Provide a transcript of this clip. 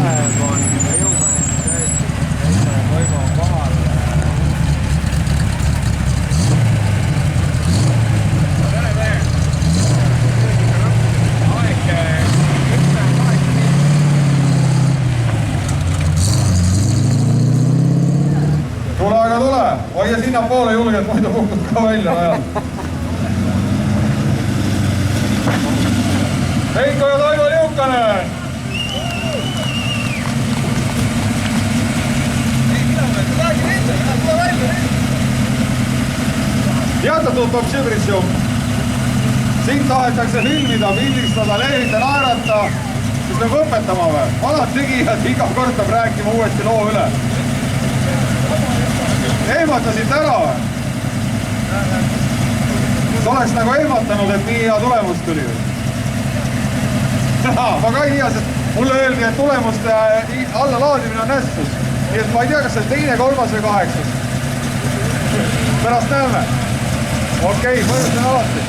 Kalev on jõumäes tõesti, Toivo on kohal. Tere, tere! Aeg 10:08. Tule, aga tule! Hoia sinna poole julgelt, muidu kukud ka välja ajal. Heiko ja Toivo Liukanen! Teatatud toob Sõbritsjum. Siin tahetakse filmida, pildistada, lehvida, naerata. Siis peab õpetama või? Vanad tegijad iga kord peab rääkima uuesti loo üle. Ehmatasid ära või? Sa oleks nagu ehmatanud, et nii hea tulemus tuli. Ma ka ei tea, sest mulle öeldi, et tulemuste alla laadimine on nästus. Nii et ma ei tea, kas see teine, kolmas või 8. Pärast näeme. Okei, põhjus on alati.